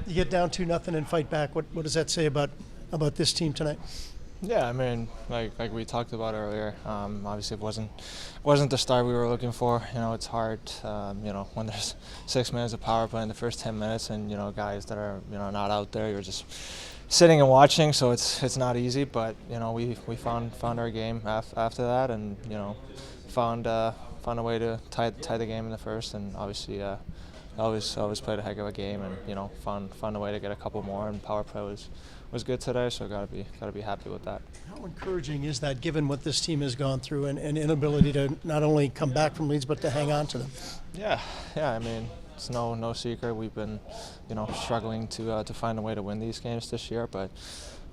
You get down 2-0 and fight back. What does that say about this team tonight? Yeah, I mean, like we talked about earlier, obviously it wasn't the start we were looking for. You know, it's hard, when there's 6 minutes of power play in the first 10 minutes and, guys that are, not out there, you're just sitting and watching, so it's not easy. But, we found our game after that and, found a way to tie the game in the first, and obviously Elvis played a heck of a game and, found a way to get a couple more, and power play was good today, so gotta be happy with that. How encouraging is that, given what this team has gone through and inability to not only come back from leads but to hang on to them? Yeah. I mean, it's no secret we've been, struggling to find a way to win these games this year, but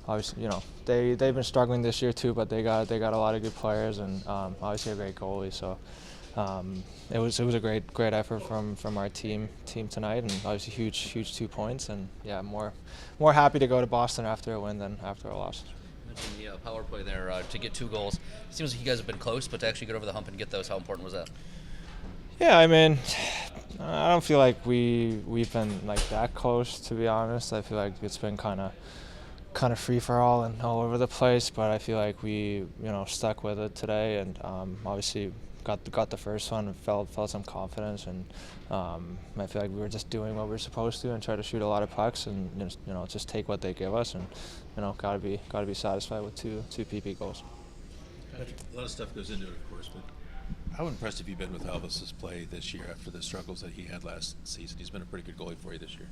obviously, they've been struggling this year too, but they got a lot of good players and obviously a great goalie, so. It was a great effort from our team tonight, and obviously huge 2 points, and yeah, more happy to go to Boston after a win than after a loss. You mentioned the power play there to get 2 goals. It seems like you guys have been close, but to actually get over the hump and get those, how important was that? Yeah, I mean, I don't feel like we've been like that close, to be honest. I feel like it's been kind of free for all and all over the place, but I feel like we stuck with it today, and obviously got the first one and felt some confidence, and I feel like we were just doing what we were supposed to and try to shoot a lot of pucks and just take what they give us, and gotta be satisfied with two PP goals. A lot of stuff goes into it, of course, but how impressed have you been with Elvis's play this year after the struggles that he had last season? He's been a pretty good goalie for you this year.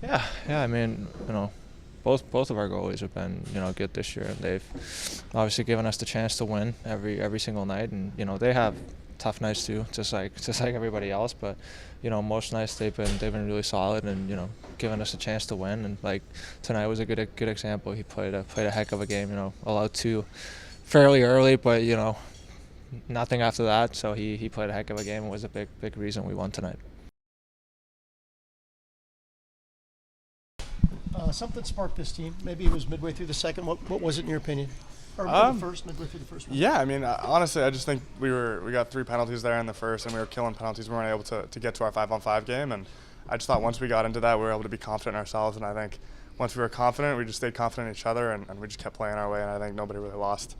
Yeah. I mean, both of our goalies have been good this year, and they've obviously given us the chance to win every single night, and they have tough nights too, just like everybody else, but most nights they've been really solid and giving us a chance to win, and like tonight was a good example. He played a heck of a game, allowed 2 fairly early, but nothing after that, so he played a heck of a game and was a big reason we won tonight. Something sparked this team. Maybe it was midway through the second. What was it in your opinion? Or midway through the first one? Yeah, I mean, honestly, I just think we got 3 penalties there in the first, and we were killing penalties. We weren't able to get to our 5-on-5 game, and I just thought once we got into that, we were able to be confident in ourselves, and I think once we were confident, we just stayed confident in each other, and we just kept playing our way, and I think nobody really lost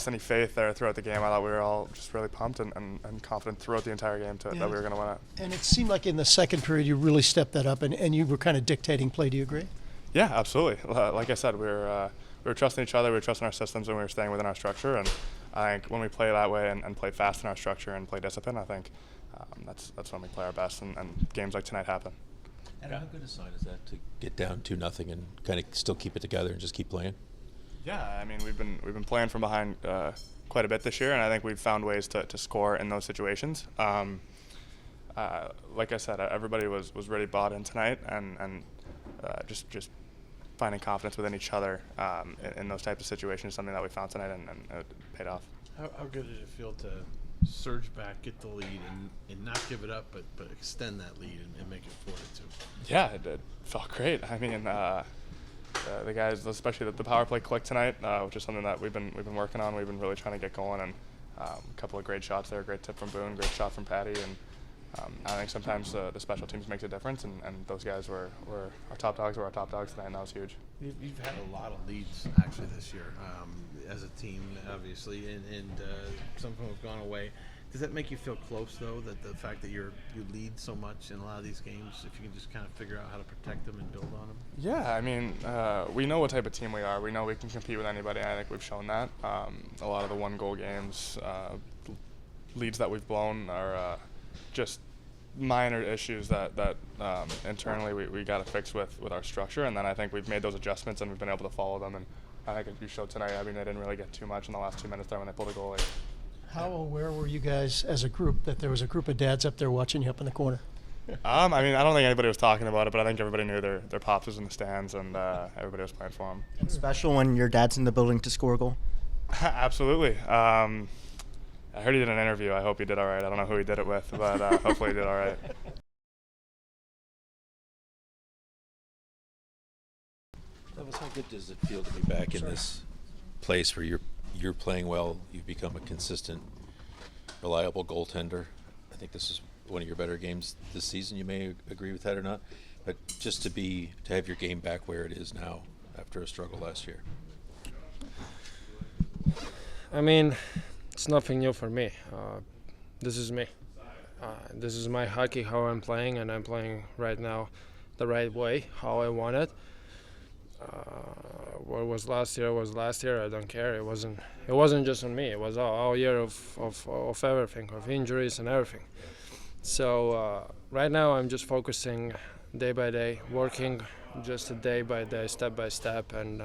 any faith there throughout the game. I thought we were all just really pumped and confident throughout the entire game that we were going to win it. And it seemed like in the second period you really stepped that up, and you were kind of dictating play. Do you agree? Yeah, absolutely. Like I said, we were trusting each other, we were trusting our systems, and we were staying within our structure. And I think when we play that way and play fast in our structure and play discipline, I think that's when we play our best, and games like tonight happen. And how good a sign is that to get down 2-0 and kind of still keep it together and just keep playing? Yeah, I mean we've been playing from behind quite a bit this year, and I think we've found ways to score in those situations. Like I said, everybody was really bought in tonight, and just finding confidence within each other in those types of situations is something that we found tonight, and it paid off. How good did it feel to surge back, get the lead, and not give it up, but extend that lead and make it 4-2? Yeah, it felt great. I mean, the guys, especially the power play clicked tonight, which is something that we've been working on. We've been really trying to get going, and a couple of great shots there. Great tip from Boone, great shot from Patty, and I think sometimes the special teams makes a difference, and those guys were our top dogs. Were our top dogs tonight, and that was huge. You've had a lot of leads actually this year as a team, obviously, and some of them have gone away. Does that make you feel close, though, that the fact that you lead so much in a lot of these games, if you can just kind of figure out how to protect them and build on them? Yeah, I mean, we know what type of team we are. We know we can compete with anybody, and I think we've shown that. A lot of the one-goal games, leads that we've blown are just minor issues that internally we got to fix with our structure, and then I think we've made those adjustments and we've been able to follow them, and I think you showed tonight. I mean, they didn't really get too much in the last 2 minutes there when they pulled a goalie. How aware were you guys as a group that there was a group of dads up there watching you up in the corner? I mean, I don't think anybody was talking about it, but I think everybody knew their pops was in the stands, and everybody was playing for them. It's special when your dad's in the building to score a goal? Absolutely. I heard he did an interview. I hope he did all right. I don't know who he did it with, but hopefully he did all right. Elvis, how good does it feel to be back in this place where you're playing well, you've become a consistent, reliable goaltender? I think this is one of your better games this season. You may agree with that or not. but just to have your game back where it is now after a struggle last year. I mean, it's nothing new for me. This is me. This is my hockey, how I'm playing, and I'm playing right now the right way, how I want it. What was last year was last year. I don't care. It wasn't just on me. It was all year of everything, of injuries and everything. So right now I'm just focusing day by day, working just a day by day, step by step, and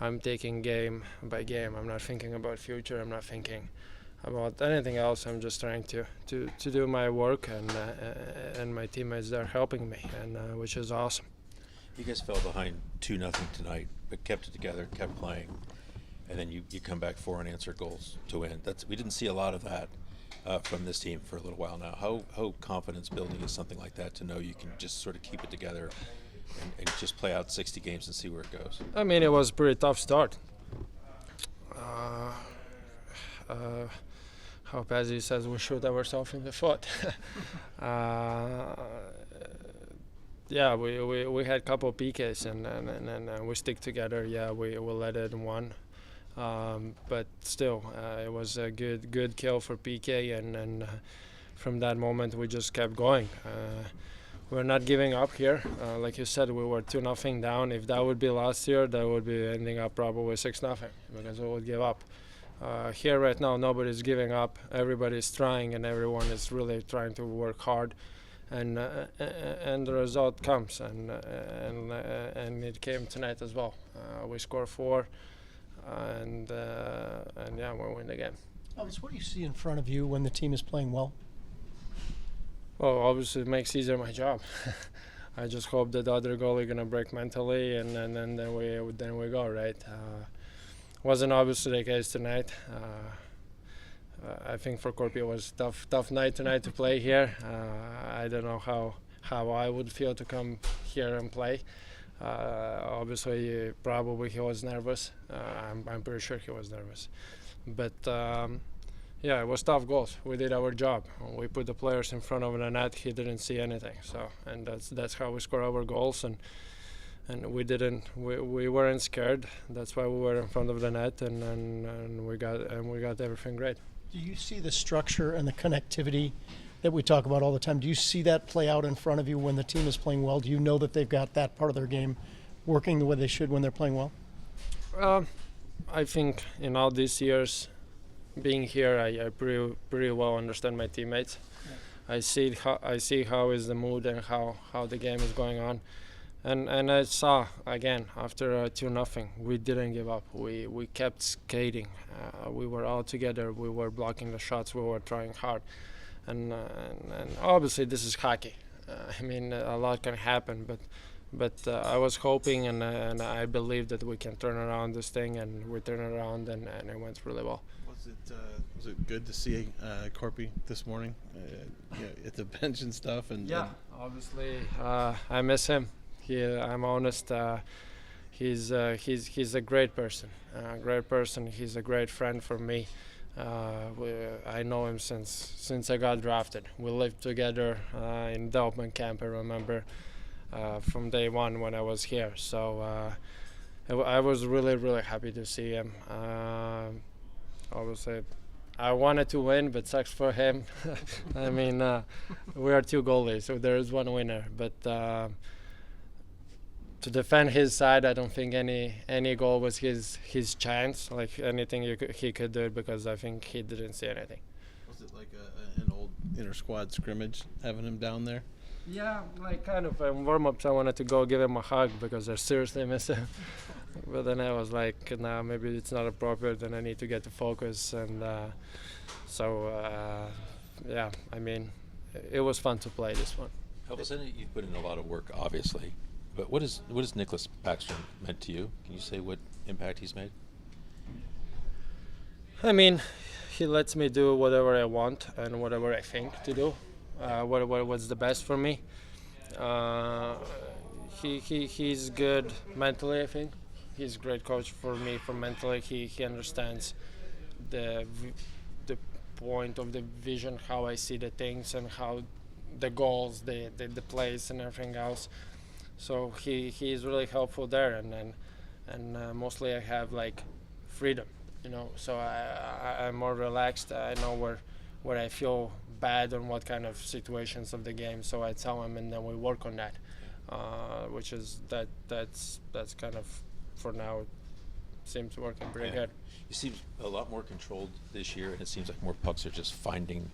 I'm taking game by game. I'm not thinking about future. I'm not thinking about anything else. I'm just trying to do my work, and my teammates are helping me, and which is awesome. You guys fell behind 2-0 tonight, but kept it together, kept playing, and then you come back 4 unanswered goals to win. We didn't see a lot of that from this team for a little while now. How confidence building is something like that, to know you can just sort of keep it together and just play out 60 games and see where it goes? I mean, it was a pretty tough start. How Pazzi says, we shoot ourselves in the foot. Yeah, we had a couple of PKs and we stick together. Yeah, we let it in one, but still, it was a good kill for PK, and from that moment we just kept going. We're not giving up here. Like you said, we were 2-0 down. If that would be last year, that would be ending up probably 6-0 because we would give up. Here right now, nobody's giving up. Everybody's trying, and everyone is really trying to work hard. And the result comes, and it came tonight as well. We scored 4, and yeah, we win the game. Elvis, what do you see in front of you when the team is playing well? Well, obviously it makes easier my job. I just hope that the other goalie gonna break mentally, and then we go right. Wasn't obviously the case tonight. I think for Korpi it was tough night tonight to play here. I don't know how I would feel to come here and play. Obviously, probably he was nervous. I'm pretty sure he was nervous. But yeah, it was tough goals. We did our job. We put the players in front of the net. He didn't see anything. So, and that's how we score our goals. And we weren't scared. That's why we were in front of the net, and we got everything great. Do you see the structure and the connectivity that we talk about all the time? Do you see that play out in front of you when the team is playing well? Do you know that they've got that part of their game working the way they should when they're playing well? I think in all these years being here, I pretty well understand my teammates. Yeah. I see how is the mood and how the game is going on. And I saw, again, after 2-0, we didn't give up. We kept skating. We were all together. We were blocking the shots. We were trying hard. And obviously this is hockey. I mean, a lot can happen. But I was hoping and I believe that we can turn around this thing. And we turned around and it went really well. Was it good to see Korpi this morning at the bench and stuff? Yeah, obviously I miss him. I'm honest. He's a great person. He's a great friend for me. I know him since I got drafted. We lived together in development camp. I remember from day one when I was here. So I was really happy to see him. Obviously, I wanted to win, but sucks for him. I mean, we are 2 goalies, so there is 1 winner. But to defend his side, I don't think any goal was his chance. Like anything he could do it, because I think he didn't see anything. Was it like an old inter-squad scrimmage having him down there? Yeah, like kind of. In warm-ups, I wanted to go give him a hug because I seriously miss him. But then I was like, nah, maybe it's not appropriate, and I need to get to focus. And yeah, I mean, it was fun to play this one. Elvis, I know you've put in a lot of work, obviously. But what has Nicklas Backstrom meant to you? Can you say what impact he's made? I mean, he lets me do whatever I want and whatever I think to do. What's the best for me? He's good mentally, I think. He's a great coach for me for mentally. He understands the point of the vision, how I see the things and how the goals, the plays and everything else. So he is really helpful there, and mostly I have like freedom, So I'm more relaxed. I know where I feel bad on what kind of situations of the game. So I tell him, and then we work on that, which is that's kind of for now seems working pretty good. You seem a lot more controlled this year, and it seems like more pucks are just finding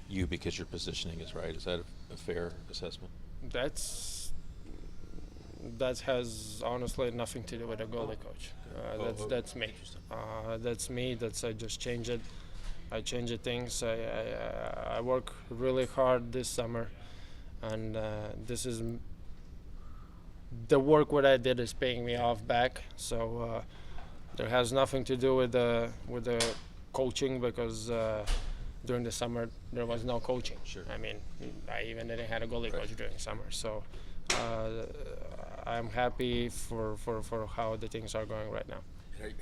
you because your positioning is right. Is that a fair assessment? That has honestly nothing to do with the goalie coach. That's me. That's me. I just change it. I change the things. I work really hard this summer, and this is the work what I did is paying me off back. So there has nothing to do with the coaching, because during the summer there was no coaching. Sure. I mean, I even didn't have a goalie coach during summer. So I'm happy for how the things are going right now.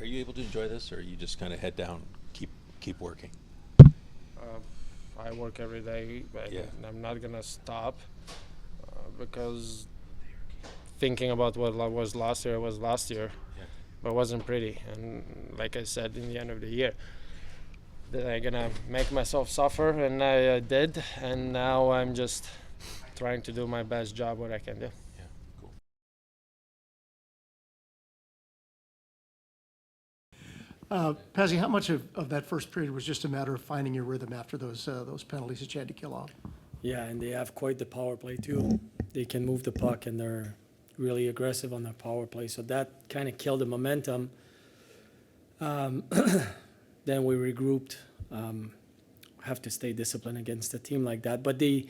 Are you able to enjoy this, or are you just kind of head down, keep working? I work every day. I'm not gonna stop because thinking about what was last year was last year, but it wasn't pretty. And like I said, in the end of the year, that I'm gonna make myself suffer, and I did. And now I'm just trying to do my best job what I can do. Yeah, cool. Pazzi, how much of that first period was just a matter of finding your rhythm after those penalties that you had to kill off? Yeah, and they have quite the power play too. They can move the puck, and they're really aggressive on their power play. So that kind of killed the momentum. Then we regrouped. Have to stay disciplined against a team like that. But they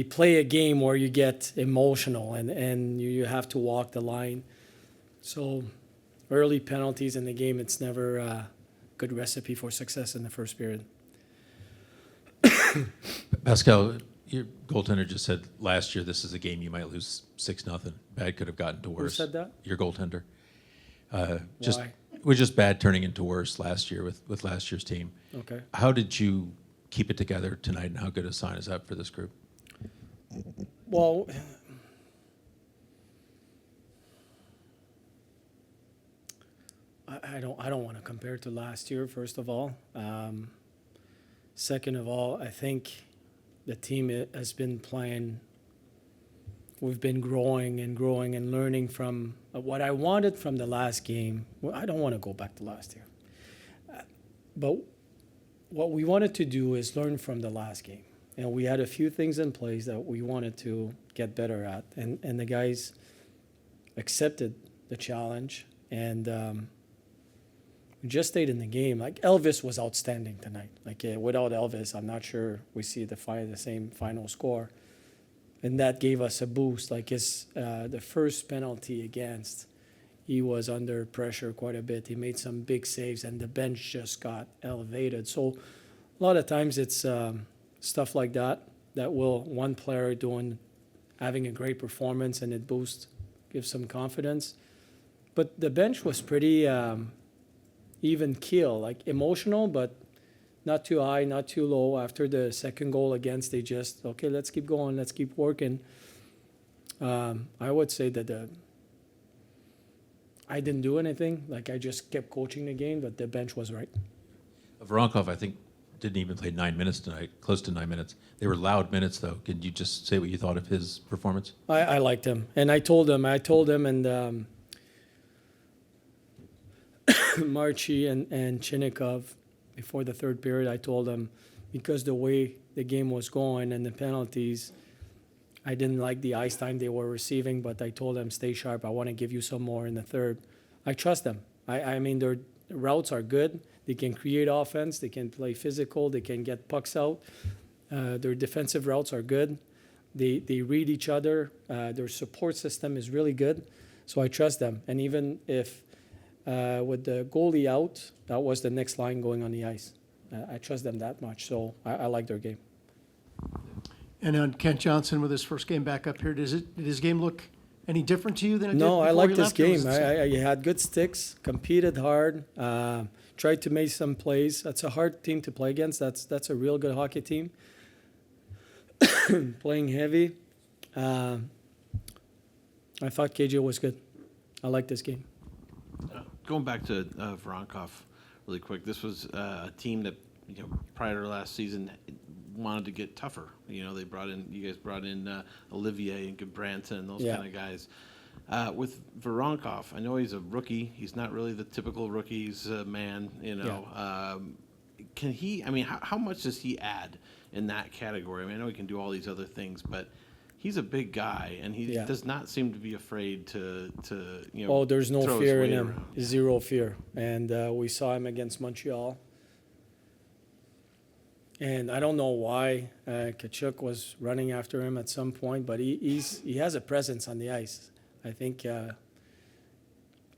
play a game where you get emotional, and you have to walk the line. So early penalties in the game, it's never a good recipe for success in the first period. Pascal, your goaltender just said last year this is a game you might lose 6-0. Bad could have gotten to worse. Who said that? Your goaltender. Why? It was just bad turning into worse last year with last year's team. Okay. How did you keep it together tonight, and how good a sign is that for this group? Well, I don't want to compare to last year, first of all. Second of all, I think the team has been playing. We've been growing and learning from what I wanted from the last game. Well, I don't want to go back to last year. But what we wanted to do is learn from the last game. And we had a few things in place that we wanted to get better at. And the guys accepted the challenge. And we just stayed in the game. Like, Elvis was outstanding tonight. Like, without Elvis, I'm not sure we see the same final score. And that gave us a boost. Like, the first penalty against, he was under pressure quite a bit. He made some big saves, and the bench just got elevated. So a lot of times it's stuff like that will one player having a great performance, and it gives some confidence. But the bench was pretty even keel, like emotional, but not too high, not too low. After the second goal against, they just, okay, let's keep going, let's keep working. I would say that I didn't do anything. Like, I just kept coaching the game, but the bench was right. Voronkov, I think, didn't even play 9 minutes tonight, close to 9 minutes. They were loud minutes, though. Could you just say what you thought of his performance? I liked him, and I told him, and Marchi and Chinnikov, before the third period, I told them, because the way the game was going and the penalties, I didn't like the ice time they were receiving, but I told them, stay sharp. I want to give you some more in the third. I trust them. I mean, their routes are good. They can create offense. They can play physical. They can get pucks out. Their defensive routes are good. They read each other. Their support system is really good. So I trust them. And even if with the goalie out, that was the next line going on the ice. I trust them that much. So I like their game. And on Kent Johnson with his first game back up here, did his game look any different to you than it did No, before I liked he this left, or was game. it He had good sticks, competed hard, tried to make some plays. That's a hard team to play against. That's a real good hockey team. Playing heavy. I thought KJ was good. I like this game. Going back to Voronkov really quick, this was a team that, prior to last season wanted to get tougher. You guys brought in Olivier and Gabranson and those Yeah. kind of guys. With Voronkov, I know he's a rookie. He's not really the typical rookie's man, Can he, how much does he add in that category? I know he can do all these other things, but he's a big guy, and he Yeah. does not seem to be afraid to Oh, there's no throw his fear in weight him. around. Zero fear. And we saw him against Montreal. And I don't know why Kachuk was running after him at some point, but he has a presence on the ice. I think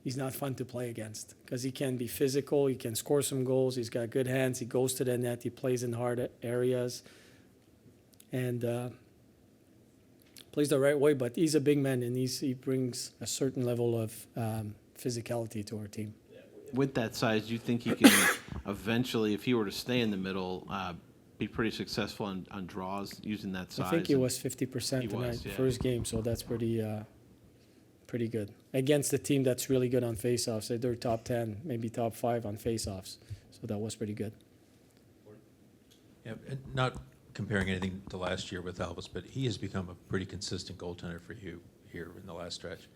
he's not fun to play against because he can be physical. He can score some goals. He's got good hands. He goes to the net. He plays in hard areas. And plays the right way, but he's a big man, and he brings a certain level of physicality to our team. With that size, do you think he can eventually, if he were to stay in the middle, be pretty successful on draws using that size? I think he was 50% He tonight, was, yeah. first game, so that's pretty good. Against a team that's really good on faceoffs. They're top 10, maybe top 5 on faceoffs, so that was pretty good. Yeah, and not comparing anything to last year with Elvis, but he has become a pretty consistent goaltender for you here in the last stretch.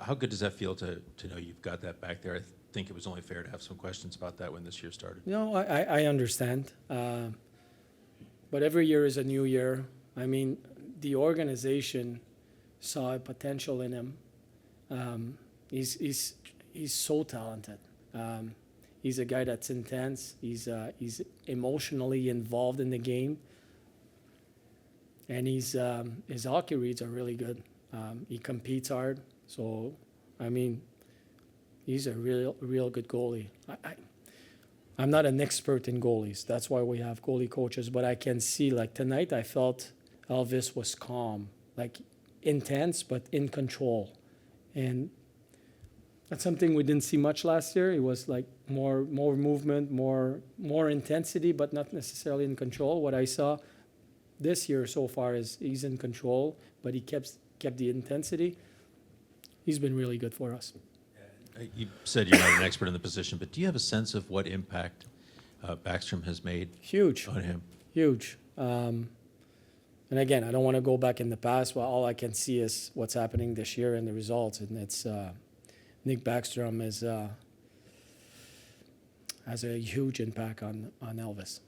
How good does that feel to know you've got that back there? I think it was only fair to have some questions about that when this year started. No, I understand. But every year is a new year. The organization saw a potential in him. He's so talented. He's a guy that's intense. He's emotionally involved in the game. And his hockey reads are really good. He competes hard. So, he's a real good goalie. I'm not an expert in goalies. That's why we have goalie coaches. But I can see, like tonight, I felt Elvis was calm, like intense, but in control. And that's something we didn't see much last year. It was like more movement, more intensity, but not necessarily in control. What I saw this year so far is he's in control, but he kept the intensity. He's been really good for us. You said you're not an expert in the position, but do you have a sense of what impact Backstrom has made Huge. on him? Huge. And again, I don't want to go back in the past, but all I can see is what's happening this year and the results. And it's Nick Backstrom has a huge impact on Elvis.